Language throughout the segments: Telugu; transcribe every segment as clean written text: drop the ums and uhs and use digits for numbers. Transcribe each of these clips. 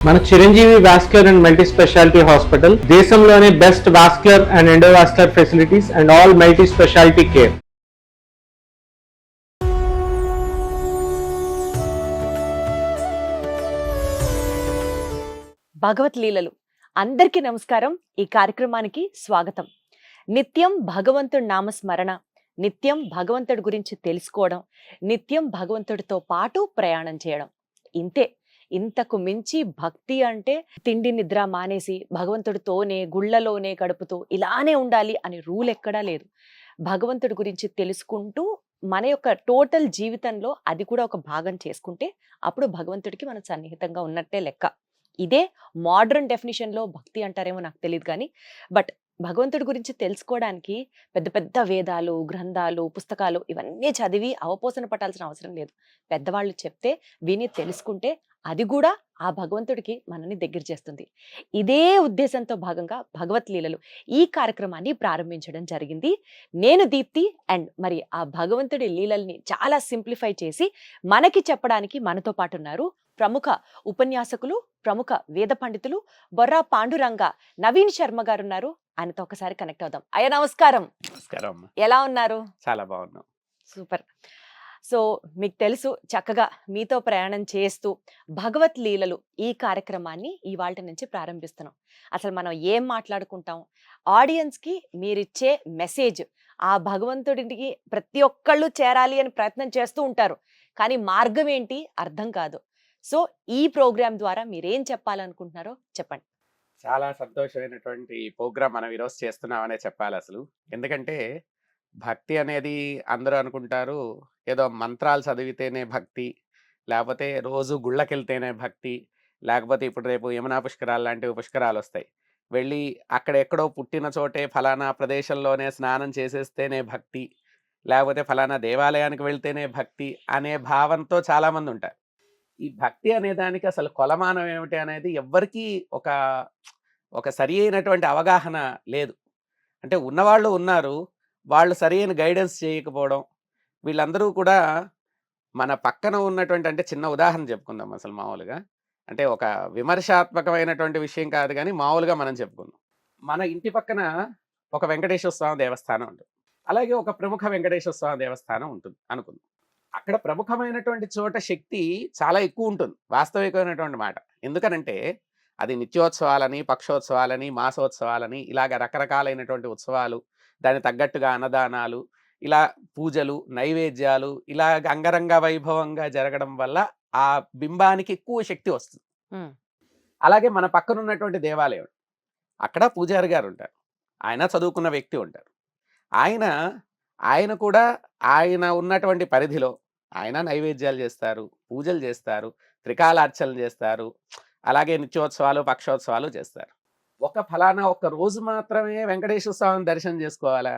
మన Chiranjeevi vascular and multi speciality hospital దేశంలోనే best vascular and endovascular facilities and all multi speciality care. భగవత్ లీలలు. అందరికీ నమస్కారం. ఈ కార్యక్రమానికి స్వాగతం. నిత్యం భగవంతుడి నామస్మరణ, నిత్యం భగవంతుడి గురించి తెలుసుకోవడం, నిత్యం భగవంతుడితో పాటు ప్రయాణం చేయడం. ఇంతే. ఇంతకు మించి భక్తి అంటే తిండి నిద్ర మానేసి భగవంతుడితోనే గుళ్ళలోనే గడుపుతూ ఇలానే ఉండాలి అని రూల్ ఎక్కడా లేదు. భగవంతుడి గురించి తెలుసుకుంటూ మన యొక్క టోటల్ జీవితంలో అది కూడా ఒక భాగం చేసుకుంటే అప్పుడు భగవంతుడికి మనం సన్నిహితంగా ఉన్నట్టే లెక్క. ఇదే మోడర్న్ డెఫినిషన్లో భక్తి అంటారేమో నాకు తెలియదు కానీ, బట్ భగవంతుడి గురించి తెలుసుకోవడానికి పెద్ద పెద్ద వేదాలు, గ్రంథాలు, పుస్తకాలు ఇవన్నీ చదివి అవపోసన పట్టాల్సిన అవసరం లేదు. పెద్దవాళ్ళు చెప్తే విని తెలుసుకుంటే అది కూడా ఆ భగవంతుడికి మనని దగ్గర చేస్తుంది. ఇదే ఉద్దేశంతో భాగంగా భగవత్ లీలలు ఈ కార్యక్రమాన్ని ప్రారంభించడం జరిగింది. నేను దీప్తి. అండ్ మరి ఆ భగవంతుడి లీలల్ని చాలా సింప్లిఫై చేసి మనకి చెప్పడానికి మనతో పాటు ఉన్నారు ప్రముఖ ఉపన్యాసకులు, ప్రముఖ వేద పండితులు బొర్రా పాండురంగ నవీన్ శర్మ గారు ఉన్నారు. ఆయనతో ఒకసారి కనెక్ట్ అవుదాం. అయ్యా నమస్కారం. నమస్కారం. ఎలా ఉన్నారు? చాలా బాగున్నాం. సూపర్. సో మీకు తెలుసు, చక్కగా మీతో ప్రయాణం చేస్తూ భగవత్ లీలలు ఈ కార్యక్రమాన్ని ఇవాళ నుంచి ప్రారంభిస్తున్నాం. అసలు మనం ఏం మాట్లాడుకుంటాం, ఆడియన్స్కి మీరిచ్చే మెసేజ్, ఆ భగవంతుడికి ప్రతి ఒక్కళ్ళు చేరాలి అని ప్రయత్నం చేస్తూ ఉంటారు, కానీ మార్గం ఏంటి అర్థం కాదు. సో ఈ ప్రోగ్రాం ద్వారా మీరేం చెప్పాలనుకుంటున్నారో చెప్పండి. చాలా సంతోషమైనటువంటి ప్రోగ్రామ్ మనం ఈరోజు చేస్తున్నామనే చెప్పాలి అసలు. ఎందుకంటే భక్తి అనేది అందరూ అనుకుంటారు ఏదో మంత్రాలు చదివితేనే భక్తి, లేకపోతే రోజు గుళ్ళకెళ్తేనే భక్తి, లేకపోతే ఇప్పుడు రేపు యమునా పుష్కరాలు లాంటివి పుష్కరాలు వస్తాయి, వెళ్ళి అక్కడ ఎక్కడో పుట్టిన చోటే ఫలానా ప్రదేశంలోనే స్నానం చేసేస్తేనే భక్తి, లేకపోతే ఫలానా దేవాలయానికి వెళ్తేనే భక్తి అనే భావంతో చాలామంది ఉంటారు. ఈ భక్తి అనే దానికి అసలు కొలమానం ఏమిటి అనేది ఎవ్వరికీ ఒక సరి అయినటువంటి అవగాహన లేదు. అంటే ఉన్నవాళ్ళు ఉన్నారు, వాళ్ళు సరి అయిన గైడెన్స్ చేయకపోవడం. వీళ్ళందరూ కూడా మన పక్కన ఉన్నటువంటి, అంటే చిన్న ఉదాహరణ చెప్పుకుందాం అసలు మామూలుగా, అంటే ఒక విమర్శాత్మకమైనటువంటి విషయం కాదు కానీ మామూలుగా మనం చెప్పుకుందాం. మన ఇంటి పక్కన ఒక వెంకటేశ్వర స్వామి దేవస్థానం ఉంటుంది, అలాగే ఒక ప్రముఖ వెంకటేశ్వర స్వామి దేవస్థానం ఉంటుంది అనుకుందాం. అక్కడ ప్రముఖమైనటువంటి చోట శక్తి చాలా ఎక్కువ ఉంటుంది, వాస్తవికమైనటువంటి మాట. ఎందుకనంటే అది నిత్యోత్సవాలని, పక్షోత్సవాలని, మాసోత్సవాలని, ఇలాగ రకరకాలైనటువంటి ఉత్సవాలు, దానికి తగ్గట్టుగా అన్నదానాలు, ఇలా పూజలు, నైవేద్యాలు, ఇలా అంగరంగ వైభవంగా జరగడం వల్ల ఆ బింబానికి ఎక్కువ శక్తి వస్తుంది. అలాగే మన పక్కన ఉన్నటువంటి దేవాలయం, అక్కడ పూజారి గారు ఉంటారు, ఆయన చదువుకున్న వ్యక్తి ఉంటారు. ఆయన కూడా ఆయన ఉన్నటువంటి పరిధిలో ఆయన నైవేద్యాలు చేస్తారు, పూజలు చేస్తారు, త్రికాలార్చనలు చేస్తారు, అలాగే నిత్యోత్సవాలు, పక్షోత్సవాలు చేస్తారు. ఫలానా ఒక రోజు మాత్రమే వెంకటేశ్వర స్వామిని దర్శనం చేసుకోవాలా?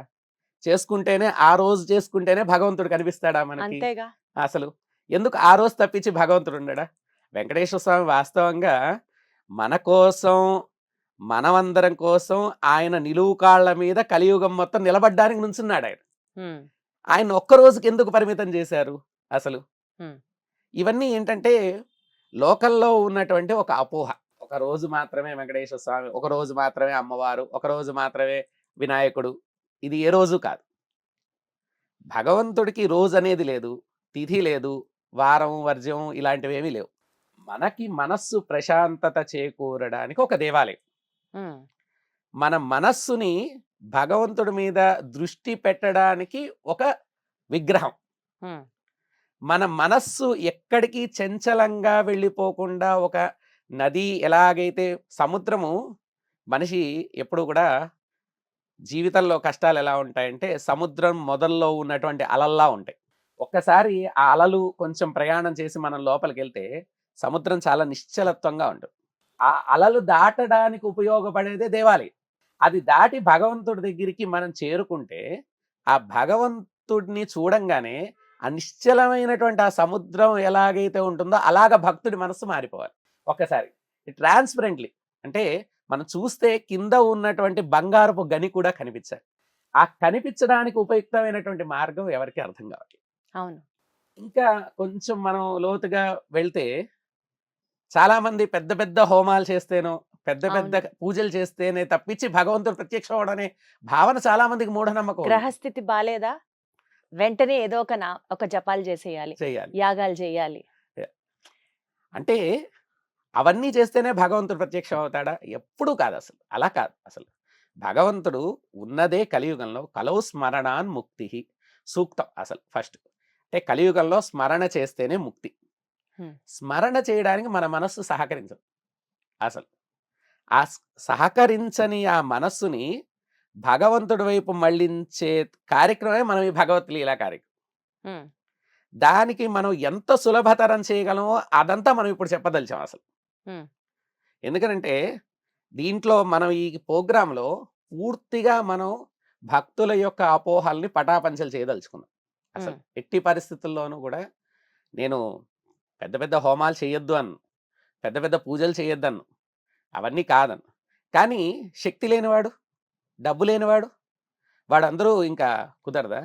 చేసుకుంటేనే, ఆ రోజు చేసుకుంటేనే భగవంతుడు కనిపిస్తాడా మనకి? అసలు ఎందుకు ఆ రోజు తప్పించి భగవంతుడు ఉండడా? వెంకటేశ్వర స్వామి వాస్తవంగా మన కోసం, మనమందరం కోసం ఆయన నిలువు కాళ్ల మీద కలియుగం మొత్తం నిలబడ్డానికి నుంచున్నాడు. ఆయన ఒక్క రోజుకి ఎందుకు పరిమితం చేశారు అసలు? ఇవన్నీ ఏంటంటే లోకల్లో ఉన్నటువంటి ఒక అపోహ. ఒక రోజు మాత్రమే వెంకటేశ్వర స్వామి, ఒక రోజు మాత్రమే అమ్మవారు, ఒక రోజు మాత్రమే వినాయకుడు. ఇది ఏ రోజు కాదు. భగవంతుడికి రోజు అనేది లేదు, తిథి లేదు, వారం వర్జ్యం ఇలాంటివి ఏమీ లేవు. మనకి మనస్సు ప్రశాంతత చేకూరడానికి ఒక దేవాలయం, మన మనస్సుని భగవంతుడి మీద దృష్టి పెట్టడానికి ఒక విగ్రహం, మన మనస్సు ఎక్కడికి చంచలంగా వెళ్ళిపోకుండా ఒక నది. ఎలాగైతే సముద్రము, మనిషి ఎప్పుడు కూడా జీవితంలో కష్టాలు ఎలా ఉంటాయంటే సముద్రం మొదల్లో ఉన్నటువంటి అలల్లా ఉంటాయి. ఒక్కసారి ఆ అలలు కొంచెం ప్రయాణం చేసి మనం లోపలికి వెళ్తే సముద్రం చాలా నిశ్చలత్వంగా ఉంటుంది. ఆ అలలు దాటడానికి ఉపయోగపడేదే దేవాలయం. అది దాటి భగవంతుడి దగ్గరికి మనం చేరుకుంటే ఆ భగవంతుడిని చూడంగానే ఆ నిశ్చలమైనటువంటి ఆ సముద్రం ఎలాగైతే ఉంటుందో అలాగ భక్తుడి మనస్సు మారిపోవాలి. ఒక్కసారి ట్రాన్స్పరెంట్లీ, అంటే మనం చూస్తే కింద ఉన్నటువంటి బంగారపు గని కూడా కనిపించాలి. ఆ కనిపించడానికి ఉపయుక్తమైనటువంటి మార్గం ఎవరికి అర్థం కావాలి. అవును. ఇంకా కొంచెం మనం లోతుగా వెళ్తే చాలా మంది పెద్ద పెద్ద హోమాలు చేస్తేనో పెద్ద పెద్ద అవును. పూజలు చేస్తేనే తప్పించి భగవంతుడు ప్రత్యక్షం అవడం అనే భావన చాలా మందికి మూఢనమ్మకం ఉంది. గ్రహస్థితి బాలేదా? వెంటనే ఏదో ఒక జపాలు చేసేయాలి. చేయాలి. యాగాలు చేయాలి. అంటే అవన్నీ చేస్తేనే భగవంతుడు ప్రత్యక్షం అవుతాడా? ఎప్పుడూ కాదు అసలు. అలా కాదు అసలు. భగవంతుడు ఉన్నదే కలియుగంలో కలౌ స్మరణాన్ ముక్తి సూక్తం అసలు ఫస్ట్. అంటే కలియుగంలో స్మరణ చేస్తేనే ముక్తి. హ్మ్. స్మరణ చేయడానికి మన మనస్సు సహకరించదు అసలు. ఆ సహకరించని ఆ మనస్సుని భగవంతుడి వైపు మళ్ళించే కార్యక్రమమే మనం ఈ భగవత్ లీలా కార్యక్రమం. హ్మ్. దానికి మనం ఎంత సులభతరం చేయగలమో అదంతా మనం ఇప్పుడు చెప్పదలిచాం అసలు. హ్మ్. ఎందుకనంటే దీంట్లో మనం ఈ ప్రోగ్రాంలో పూర్తిగా మనం భక్తుల యొక్క అపోహల్ని పటాపంచలు చేయదలుచుకున్నాం అసలు. హ్మ్. ఎట్టి పరిస్థితుల్లోనూ కూడా నేను పెద్ద పెద్ద హోమాలు చేయొద్దు అన్ను, పెద్ద పెద్ద పూజలు చేయొద్దన్ను, అవన్నీ కాదన్ను. కానీ శక్తి లేనివాడు, డబ్బు లేనివాడు, వాడందరూ ఇంకా కుదరదా?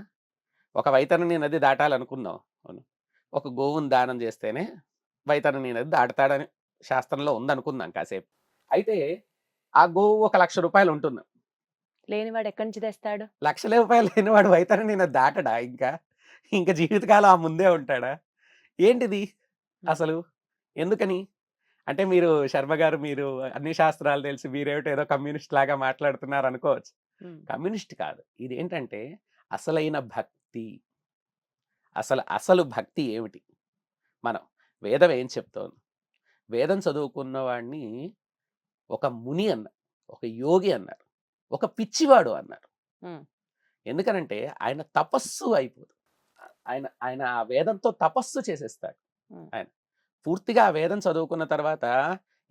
ఒక వైతరణి నది దాటాలనుకుందాం. అవును. ఒక గోవుని దానం చేస్తేనే వైతరణి నది దాటుతాడని శాస్త్రంలో ఉందనుకుందాం కాసేపు. అయితే ఆ గోవు ఒక ₹1,00,000 ఉంటుంది. లేనివాడు ఎక్కడి నుంచి తెస్తాడు? ₹1,00,000 లేనివాడు వైతరణి నది దాటడా ఇంకా? ఇంక జీవితకాలం ఆ ముందే ఉంటాడా? ఏంటిది హ్మ్. అసలు? ఎందుకని? అంటే మీరు శర్మ గారు మీరు అన్ని శాస్త్రాలు తెలిసి మీరేమిటో ఏదో కమ్యూనిస్ట్ లాగా మాట్లాడుతున్నారు అనుకోవచ్చు. హ్మ్. కమ్యూనిస్ట్ కాదు. ఇదేంటంటే అసలైన భక్తి. అసలు భక్తి ఏమిటి? మనం వేదం ఏం చెప్తోంది? వేదం చదువుకున్న వాడిని ఒక ముని అన్నారు, ఒక యోగి అన్నారు, ఒక పిచ్చివాడు అన్నారు. హ్మ్. ఎందుకనంటే ఆయన తపస్సు అయిపోదు. ఆయన ఆయన ఆ వేదంతో తపస్సు చేసేస్తాడు. హ్మ్. ఆయన పూర్తిగా ఆ వేదం చదువుకున్న తర్వాత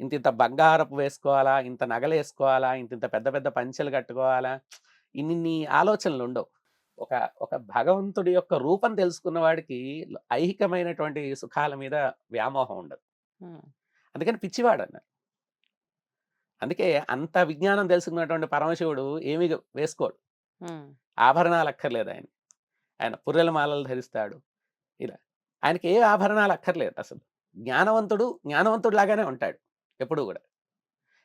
ఇంతింత బంగారపు వేసుకోవాలా, ఇంత నగలేసుకోవాలా, ఇంతింత పెద్ద పెద్ద పంచెలు కట్టుకోవాలా, ఇన్ని ఆలోచనలు ఉండవు. ఒక ఒక భగవంతుడి యొక్క రూపం తెలుసుకున్న వాడికి ఐహికమైనటువంటి సుఖాల మీద వ్యామోహం ఉండదు. హ్మ్. అందుకని పిచ్చివాడు అన్నారు. అందుకే అంత విజ్ఞానం తెలుసుకున్నటువంటి పరమశివుడు ఏమీ వేసుకోడు. హ్మ్. ఆభరణాలు అక్కర్లేదు ఆయన. ఆయన పుర్రెల మాలలు ధరిస్తాడు. ఇలా ఆయనకి ఏ ఆభరణాలు అక్కర్లేదు అసలు. జ్ఞానవంతుడు లాగానే ఉంటాడు ఎప్పుడు కూడా.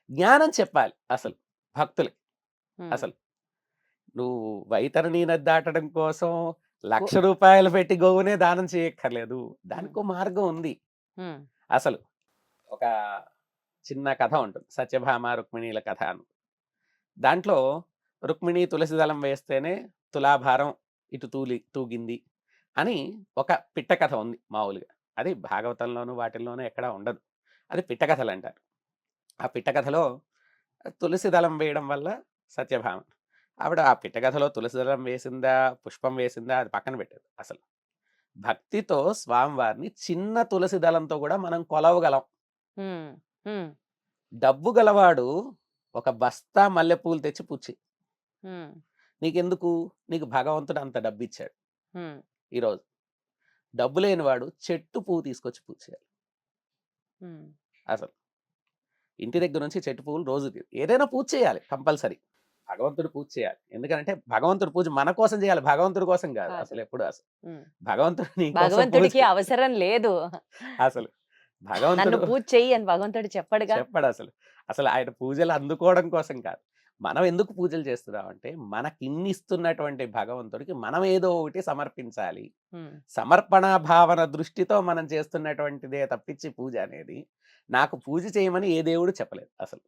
జ్ఞానం చెప్పాలి అసలు భక్తులకి. హ్మ్. అసలు నువ్వు వైతరణి నది దాటడం కోసం గో ₹1,00,000 పెట్టి గోవునే దానం చేయక్కర్లేదు. హ్మ్. దానికో మార్గం ఉంది. హ్మ్. అసలు ఒక చిన్న కథ ఉంటుంది. సత్యభామ రుక్మిణీల కథ అని. దాంట్లో రుక్మిణి తులసి దళం వేస్తేనే తులాభారం ఇటు తూగింది అని ఒక పిట్ట కథ ఉంది మామూలుగా. అది భాగవతంలోను వాటిల్లోనూ ఎక్కడా ఉండదు. అది పిట్ట కథలు అంటారు. ఆ పిట్ట కథలో తులసి దళం వేయడం వల్ల సత్యభామ ఆవిడ ఆ పిట్ట కథలో తులసి దళం వేసిందా, పుష్పం వేసిందా అది పక్కన పెట్టదు. అసలు భక్తితో స్వామివారిని చిన్న తులసి దళంతో కూడా మనం కొలవగలం. హ్మ్. హ్మ్. డబ్బు గలవాడు ఒక బస్తా మల్లెపూలు తెచ్చి పుచ్చి, హ్మ్. నీకెందుకు? నీకు భగవంతుడు అంత డబ్బిచ్చాడు హ్మ్. ఈరోజు. డబ్బు లేనివాడు చెట్టు పువ్వు తీసుకొచ్చి పూజ చేయాలి. హ్మ్. అసలు ఇంటి దగ్గర నుంచి చెట్టు పువ్వులు రోజు ఏదైనా పూజ చేయాలి కంపల్సరీ. భగవంతుడు పూజ చేయాలి. ఎందుకంటే భగవంతుడు పూజ మన కోసం చేయాలి, భగవంతుడి కోసం కాదు. కాదు. అసలు ఎప్పుడు అసలు హ్మ్. భగవంతుడు నీ కోసం పూజ భగవంతుడికి అవసరం లేదు. అసలు నన్ను భగవంతుడు పూజ చెయ్యి అని భగవంతుడు చెప్పడుగా. చెప్పడు అసలు. అసలు ఆయన పూజలు అందుకోవడం కోసం కాదు. మనం ఎందుకు పూజలు చేస్తున్నామంటే మనకిన్ని ఇస్తున్నటువంటి భగవంతుడికి మనం ఏదో ఒకటి సమర్పించాలి. హ్మ్. సమర్పణా భావన దృష్టితో మనం చేస్తున్నటువంటిదే తప్పించి పూజ అనేది. నాకు పూజ చేయమని ఏ దేవుడు చెప్పలేదు అసలు.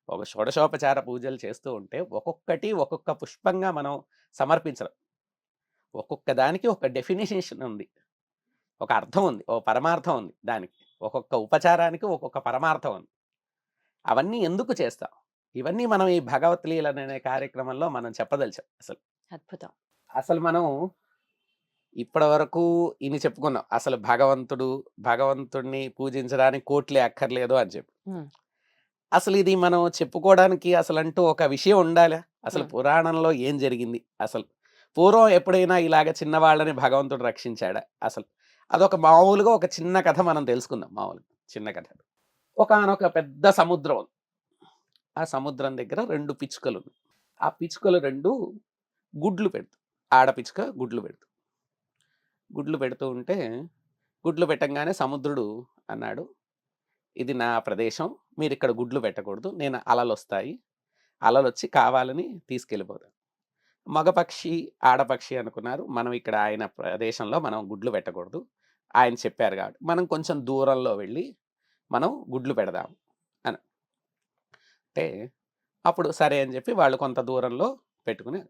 ఒక షోడశోపచార పూజలు చేస్తూ ఉంటే ఒక్కొక్కటి ఒక్కొక్క పుష్పంగా మనం సమర్పించడం. ఒక్కొక్క దానికి ఒక డెఫినిషన్ ఉంది. ఒక అర్థం ఉంది. ఓ పరమార్థం ఉంది దానికి. ఒక్కొక్క ఉపచారానికి ఒక్కొక్క పరమార్థం ఉంది. అవన్నీ ఎందుకు చేస్తాం? ఇవన్నీ మనం ఈ భగవత్ లీలనే కార్యక్రమంలో మనం చెప్పదలిచాం అసలు. అద్భుతం. అసలు మనం ఇప్పటివరకు ఇన్ని చెప్పుకున్నాం. అసలు భగవంతుడిని పూజించడానికి కోట్లే అక్కర్లేదు అని చెప్పి. హ్మ్. అసలు ఇది మనం చెప్పుకోవడానికి అసలంటూ ఒక విషయం ఉండాలా? అసలు హ్మ్. పురాణంలో ఏం జరిగింది? అసలు పూర్వం ఎప్పుడైనా ఇలాగ చిన్నవాళ్ళని భగవంతుడు రక్షించాడా? అసలు అదొక మామూలుగా ఒక చిన్న కథ మనం తెలుసుకుందాం. మామూలుగా చిన్న కథ. ఒకానొక పెద్ద సముద్రం ఉంది. ఆ సముద్రం దగ్గర 2 పిచ్చుకలున్నాయి. ఆ పిచ్చుకలు 2 గుడ్లు పెడుతాయి. ఆడ పిచ్చుక గుడ్లు పెడుతుంది. గుడ్లు పెడుతూ ఉంటే గుడ్లు పెట్టంగానే సముద్రుడు అన్నాడు, ఇది నా ప్రదేశం, మీరు ఇక్కడ గుడ్లు పెట్టకూడదు, నేను అలలు వస్తాయి, అలలు వచ్చి కావాలని తీసుకెళ్ళిపోతాను. మగపక్షి ఆడపక్షి అనుకున్నారు, మనం ఇక్కడ ఆయన ప్రదేశంలో మనం గుడ్లు పెట్టకూడదు, ఆయన చెప్పారు కాబట్టి మనం కొంచెం దూరంలో వెళ్ళి మనం గుడ్లు పెడదాం అని అంటే అప్పుడు సరే అని చెప్పి వాళ్ళు కొంత దూరంలో పెట్టుకుని,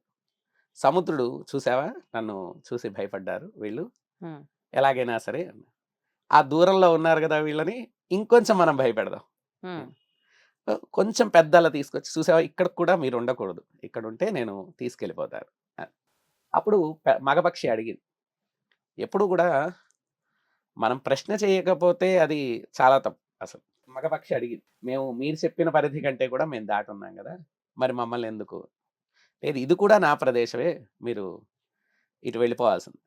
సముద్రుడు చూసావా నన్ను చూసి భయపడ్డారు వీళ్ళు, ఉమ్, ఎలాగైనా సరే ఆ దూరంలో ఉన్నారు కదా వీళ్ళని ఇంకొంచెం మనం భయపెడదాం, ఉమ్, కొంచెం పెద్దల తీసుకొచ్చి చూసావా ఇక్కడ కూడా మీరు ఉండకూడదు, ఇక్కడ ఉంటే నేను తీసుకెళ్ళిపోతారు అని. అప్పుడు మగపక్షి అడిగింది. ఎప్పుడు కూడా మనం ప్రశ్న చేయకపోతే అది చాలా తప్పు. అసలు మగపక్షి అడిగింది, మేము మీరు చెప్పిన పరిధి కంటే కూడా మేము దాటి ఉన్నాం కదా, మరి మమ్మల్ని ఎందుకు, లేదు ఇది కూడా నా ప్రదేశమే, మీరు ఇటు వెళ్ళిపోవాల్సింది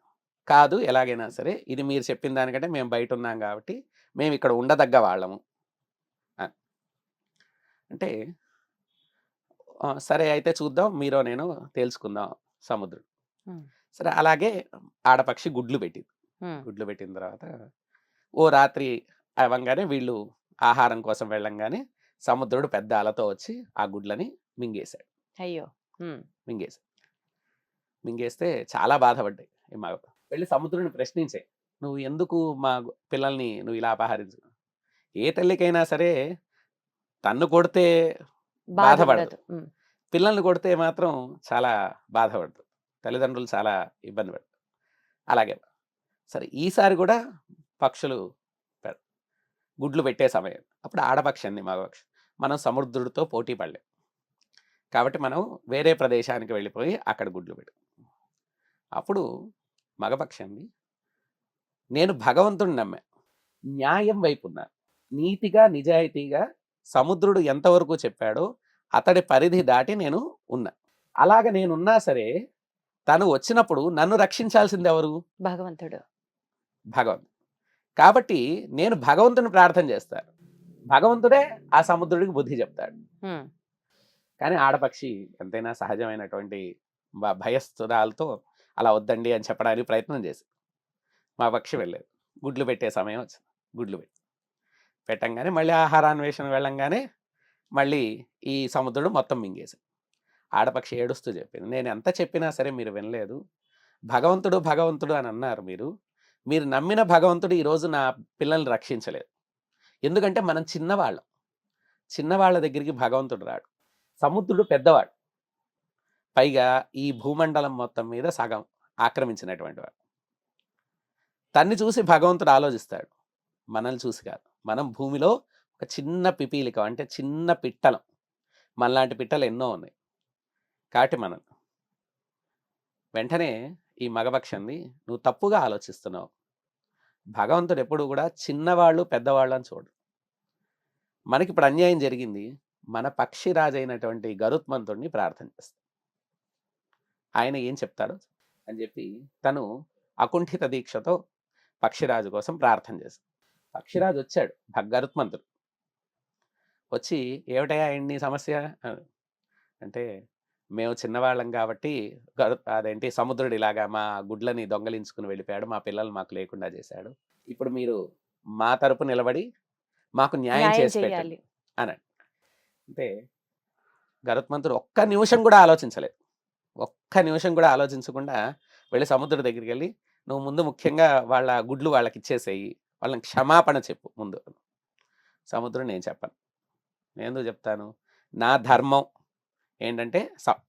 కాదు, ఎలాగైనా సరే ఇది మీరు చెప్పిన దానికంటే మేము బయట ఉన్నాం కాబట్టి మేము ఇక్కడ ఉండదగ్గ వాళ్ళము అని. అంటే సరే అయితే చూద్దాం, మీరో నేను తేల్చుకుందాం సముద్రుడు. ఉమ్, సరే అలాగే ఆడపక్షి గుడ్లు పెట్టింది. ఉమ్, గుడ్లు పెట్టిన తర్వాత ఓ రాత్రి అవ్వంగానే వీళ్ళు ఆహారం కోసం వెళ్ళంగానే సముద్రుడు పెద్ద అలతో వచ్చి ఆ గుడ్లని మింగేశాడు. అయ్యో. ఉమ్, మింగేశాడు. మింగేస్తే చాలా బాధపడ్డాయి ఈ మగ. వెళ్ళి సముద్రుడిని ప్రశ్నించాయి, నువ్వు ఎందుకు మా పిల్లల్ని నువ్వు ఇలా అపహరించు, ఏ తల్లికైనా సరే తన్ను కొడితే బాధపడదు, బాధపడదు. ఉమ్, పిల్లల్ని కొడితే మాత్రం చాలా బాధపడదు, తల్లిదండ్రులు చాలా ఇబ్బంది పడతారు. అలాగే సరే ఈసారి కూడా పక్షులు గుడ్లు పెట్టే సమయం, అప్పుడు ఆడపక్షి అంది మగపక్షి, మనం సముద్రుడితో పోటీ పడలేం కాబట్టి మనం వేరే ప్రదేశానికి వెళ్ళిపోయి అక్కడ గుడ్లు పెట్టు. అప్పుడు మగపక్షి అంది, నేను భగవంతుడిని నమ్మా, న్యాయం వైపు ఉన్నా, నీతిగా నిజాయితీగా సముద్రుడు ఎంతవరకు చెప్పాడో అతడి పరిధి దాటి నేను ఉన్నా, అలాగ నేనున్నా సరే తను వచ్చినప్పుడు నన్ను రక్షించాల్సింది ఎవరు, భగవంతుడు. భగవంతుడు. కాబట్టి నేను భగవంతుని ప్రార్థన చేస్తాను, భగవంతుడే ఆ సముద్రుడికి బుద్ధి చెప్తాడు. ఉమ్, కానీ ఆడపక్షి ఎంతైనా సహజమైనటువంటి భయస్థురాలతో అలా వద్దండి అని చెప్పడానికి ప్రయత్నం చేసి మా పక్షి వెళ్ళలేదు. గుడ్లు పెట్టే సమయం వచ్చింది, గుడ్లు పెట్టంగానే మళ్ళీ ఆహారాన్వేషణ వెళ్ళంగానే మళ్ళీ ఈ సముద్రుడు మొత్తం మింగేశాడు. ఆడపక్షి ఏడుస్తూ చెప్పింది, నేను ఎంత చెప్పినా సరే మీరు వినలేదు, భగవంతుడు భగవంతుడు అని అన్నారు, మీరు నమ్మిన భగవంతుడు ఈరోజు నా పిల్లల్ని రక్షించలేదు, ఎందుకంటే మనం చిన్నవాళ్ళ దగ్గరికి భగవంతుడు రాడు, సముద్రుడు పెద్దవాడు, పైగా ఈ భూమండలం మొత్తం మీద సగం ఆక్రమించినటువంటి వాడు, తన్ని చూసి భగవంతుడు ఆలోచిస్తాడు, మనల్ని చూసి కాదు. మనం భూమిలో ఒక చిన్న పిపీలికం, అంటే చిన్న పిట్టలం, మనలాంటి పిట్టలు ఎన్నో ఉన్నాయి కాబట్టి మనం వెంటనే ఈ మగపక్షంది, నువ్వు తప్పుగా ఆలోచిస్తున్నావు, భగవంతుడు ఎప్పుడు కూడా చిన్నవాళ్ళు పెద్దవాళ్ళు అని చూడు, మనకి ఇప్పుడు అన్యాయం జరిగింది, మన పక్షిరాజు అయినటువంటి గరుత్మంతుడిని ప్రార్థన చేస్తాం, ఆయన ఏం చెప్తాడో అని చెప్పి తను అకుంఠిత దీక్షతో పక్షిరాజు కోసం ప్రార్థన చేస్తాడు. పక్షిరాజు వచ్చాడు, గరుత్మంతుడు వచ్చి, ఏమిటయా నీ సమస్య అంటే, మేము చిన్నవాళ్ళం కాబట్టి అదేంటి సముద్రుడు ఇలాగా మా గుడ్లని దొంగలించుకుని వెళ్ళిపోయాడు, మా పిల్లలు మాకు లేకుండా చేశాడు, ఇప్పుడు మీరు మా తరపు నిలబడి మాకు న్యాయం చేసి పెట్టండి అని. అంటే గరుత్మంతుడు ఒక్క నిమిషం కూడా ఆలోచించకుండా వెళ్ళి సముద్రుడి దగ్గరికి వెళ్ళి, నువ్వు ముందు ముఖ్యంగా వాళ్ళ గుడ్లు వాళ్ళకి ఇచ్చేసేయి, వాళ్ళని క్షమాపణ చెప్పు ముందు. సముద్రుడు, నేను చెప్పను, నేను ఎందుకు చెప్తాను, నా ధర్మం ఏంటంటే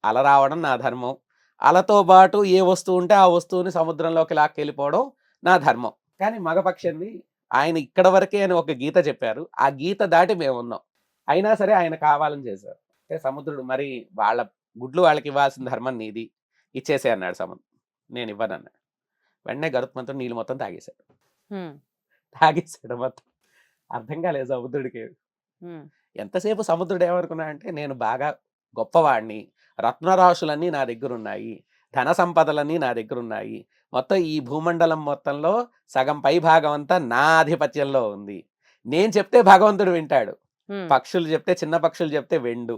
అల రావడం నా ధర్మం, అలతో పాటు ఏ వస్తువు ఉంటే ఆ వస్తువుని సముద్రంలోకి లాక్కెళ్ళిపోవడం నా ధర్మం. కానీ మగపక్షిని ఆయన ఇక్కడ వరకే అని ఒక గీత చెప్పారు, ఆ గీత దాటి మేము ఉన్నాం, అయినా సరే ఆయన కావాలని చేశారు. అంటే సముద్రుడు, మరి వాళ్ళ గుడ్లు వాళ్ళకి ఇవ్వాల్సిన ధర్మం నీది, ఇచ్చేసే అన్నాడు సముద్రుడు. నేను ఇవ్వను అన్నాడు. వెంటనే గరుత్మంతుడు నీళ్ళు మొత్తం తాగేశాడు మొత్తం. అర్థం కాలేదు సముద్రుడికి. ఎంతసేపు సముద్రుడు ఏమనుకున్నా అంటే, నేను బాగా గొప్పవాడిని, రత్నరాశులన్నీ నా దగ్గర ఉన్నాయి, ధన సంపదలన్నీ నా దగ్గర ఉన్నాయి, మొత్తం ఈ భూమండలం మొత్తంలో సగం పై భాగం అంతా నా ఆధిపత్యంలో ఉంది, నేను చెప్తే భగవంతుడు వింటాడు, పక్షులు చెప్తే, చిన్న పక్షులు చెప్తే వెండు,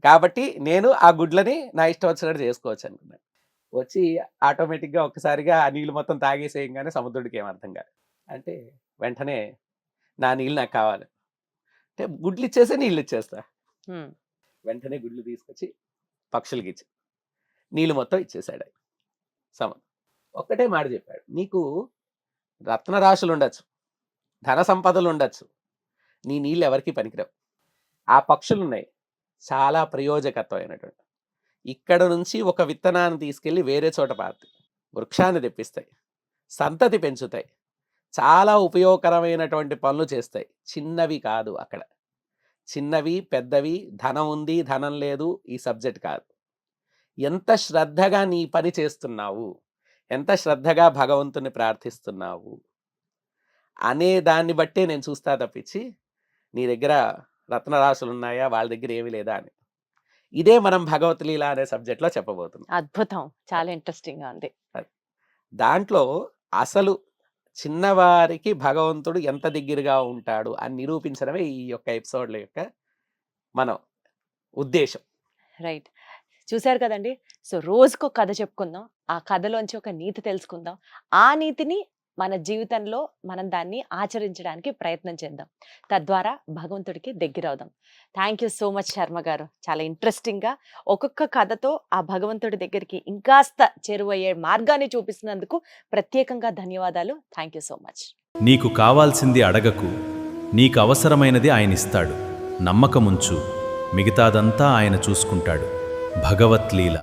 కాబట్టి నేను ఆ గుడ్లని నా ఇష్టం వచ్చినట్టు చేసుకోవచ్చు అనుకున్నాను. వచ్చి ఆటోమేటిక్గా ఒక్కసారిగా ఆ నీళ్ళు మొత్తం తాగేసేయంగానే సముద్రుడికి ఏం అర్థం కాదు. అంటే వెంటనే నా నీళ్ళు నాకు కావాలి, అంటే గుడ్లు ఇచ్చేస్తే నీళ్ళు ఇచ్చేస్తా. హ్మ్. వెంటనే గుడ్లు తీసుకొచ్చి పక్షులకి ఇచ్చి నీళ్ళు మొత్తం ఇచ్చేసాడు ఆయన. ఒక్కటే మాట చెప్పాడు, నీకు రత్నరాశులు ఉండొచ్చు, ధన సంపదలు ఉండొచ్చు, నీ నీళ్ళు ఎవరికి పనికిరావు. ఆ పక్షులు ఉన్నాయి చాలా ప్రయోజకత్వమైనటువంటి. ఇక్కడ నుంచి ఒక విత్తనాన్ని తీసుకెళ్ళి వేరే చోట పారుతాయి, వృక్షాన్ని తెప్పిస్తాయి, సంతతి పెంచుతాయి, చాలా ఉపయోగకరమైనటువంటి పనులు చేస్తాయి. చిన్నవి కాదు అక్కడ, చిన్నవి పెద్దవి, ధనం ఉంది ధనం లేదు ఈ సబ్జెక్ట్ కాదు. ఎంత శ్రద్ధగా నీ పని చేస్తున్నావు, ఎంత శ్రద్ధగా భగవంతుని ప్రార్థిస్తున్నావు అనే దాన్ని బట్టే నేను చూస్తా తప్పించి నీ దగ్గర రత్నరాశులు ఉన్నాయా వాళ్ళ దగ్గర ఏమీ లేదా అని. ఇదే మనం భగవత్ లీల అనే సబ్జెక్ట్లో చెప్పబోతున్నాం. అద్భుతం, చాలా ఇంట్రెస్టింగ్ గా ఉంది. దాంట్లో అసలు చిన్నవారికి భగవంతుడు ఎంత దగ్గరగా ఉంటాడు అని నిరూపించడమే ఈ యొక్క ఎపిసోడ్ల యొక్క మనం ఉద్దేశం. రైట్, చూశారు కదండి. సో రోజుకో కథ చెప్పుకుందాం, ఆ కథలోంచి ఒక నీతి తెలుసుకుందాం, ఆ నీతిని మన జీవితంలో మనం దాన్ని ఆచరించడానికి ప్రయత్నం చేద్దాం, తద్వారా భగవంతుడికి దగ్గర అవుదాం. Thank you so much Sharma గారు, చాలా ఇంట్రెస్టింగ్ గా ఒక్కొక్క కథతో ఆ భగవంతుడి దగ్గరికి ఇంకాస్త చేరువయ్యే మార్గాన్ని చూపిస్తున్నందుకు ప్రత్యేకంగా ధన్యవాదాలు. Thank you so much. నీకు కావాల్సింది అడగకు, నీకు అవసరమైనది ఆయనిస్తాడు. నమ్మకముంచు, మిగతాదంతా ఆయన చూసుకుంటాడు. భగవత్ లీల.